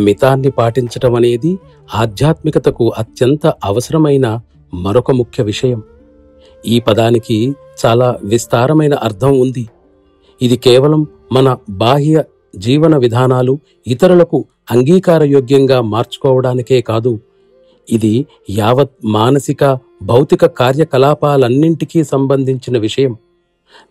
మితాన్ని పాటించటం అనేది ఆధ్యాత్మికతకు అత్యంత అవసరమైన మరొక ముఖ్య విషయం. ఈ పదానికి చాలా విస్తారమైన అర్థం ఉంది. ఇది కేవలం మన బాహ్య జీవన విధానాలు ఇతరులకు అంగీకారయోగ్యంగా మార్చుకోవడానికే కాదు, ఇది యావత్ మానసిక భౌతిక కార్యకలాపాలన్నింటికీ సంబంధించిన విషయం.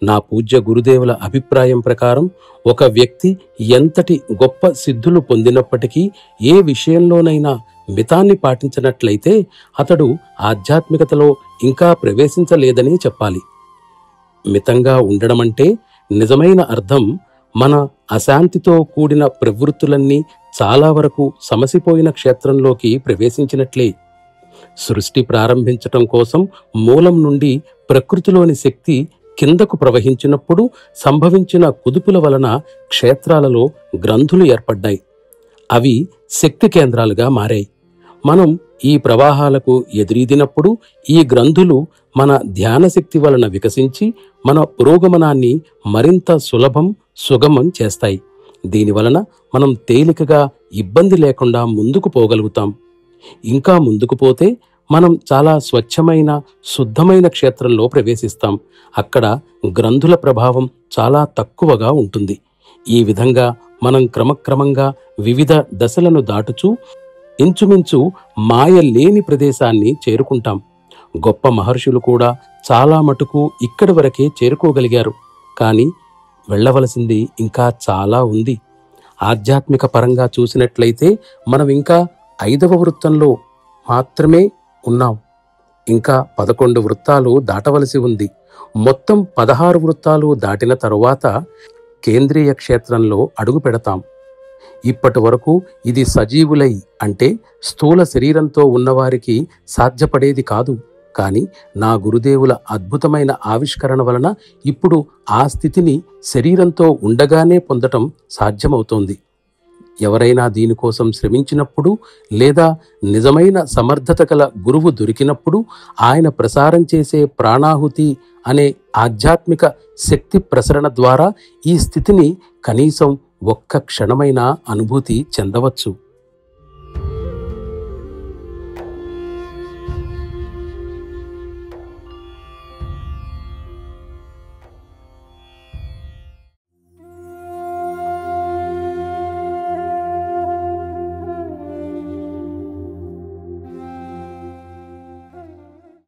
నా పూజ్య గురుదేవుల అభిప్రాయం ప్రకారం ఒక వ్యక్తి ఎంతటి గొప్ప సిద్ధులు పొందినప్పటికీ ఏ విషయంలోనైనా మితాన్ని పాటించినట్లయితే అతడు ఆధ్యాత్మికతలో ఇంకా ప్రవేశించలేదనే చెప్పాలి. మితంగా ఉండడమంటే నిజమైన అర్థం మన అశాంతితో కూడిన ప్రవృత్తులన్నీ చాలా వరకు సమసిపోయిన క్షేత్రంలోకి ప్రవేశించినట్లే. సృష్టి ప్రారంభించటం కోసం మూలం నుండి ప్రకృతిలోని శక్తి కిందకు ప్రవహించినప్పుడు సంభవించిన కుదుపుల వలన క్షేత్రాలలో గ్రంథులు ఏర్పడ్డాయి. అవి శక్తి కేంద్రాలుగా మారాయి. మనం ఈ ప్రవాహాలకు ఎదురీదినప్పుడు ఈ గ్రంథులు మన ధ్యానశక్తి వలన వికసించి మన పురోగమనాన్ని మరింత సుగమం చేస్తాయి. దీనివలన మనం తేలికగా ఇబ్బంది లేకుండా ముందుకు పోగలుగుతాం. ఇంకా ముందుకు పోతే మనం చాలా స్వచ్ఛమైన శుద్ధమైన క్షేత్రంలో ప్రవేశిస్తాం. అక్కడ గ్రంథుల ప్రభావం చాలా తక్కువగా ఉంటుంది. ఈ విధంగా మనం క్రమక్రమంగా వివిధ దశలను దాటుచూ ఇంచుమించు మాయ లేని ప్రదేశాన్ని చేరుకుంటాం. గొప్ప మహర్షులు కూడా చాలా మటుకు ఇక్కడి వరకే చేరుకోగలిగారు. కానీ వెళ్ళవలసింది ఇంకా చాలా ఉంది. ఆధ్యాత్మిక పరంగా చూసినట్లయితే మనం ఇంకా 5వ వృత్తంలో మాత్రమే ఉన్నాం. ఇంకా 11 వృత్తాలు దాటవలసి ఉంది. మొత్తం 16 వృత్తాలు దాటిన తరువాత కేంద్రీయ క్షేత్రంలో అడుగు పెడతాం. ఇప్పటి వరకు ఇది సజీవులై అంటే స్థూల శరీరంతో ఉన్నవారికి సాధ్యపడేది కాదు. కానీ నా గురుదేవుల అద్భుతమైన ఆవిష్కరణ వలన ఇప్పుడు ఆ స్థితిని శరీరంతో ఉండగానే పొందటం సాధ్యమవుతోంది. ఎవరైనా దీనికోసం శ్రమించినప్పుడు లేదా నిజమైన సమర్థత గల గురువు దొరికినప్పుడు ఆయన ప్రసారం చేసే ప్రాణాహుతి అనే ఆధ్యాత్మిక శక్తి ప్రసరణ ద్వారా ఈ స్థితిని కనీసం ఒక్క క్షణమైనా అనుభూతి చెందవచ్చు.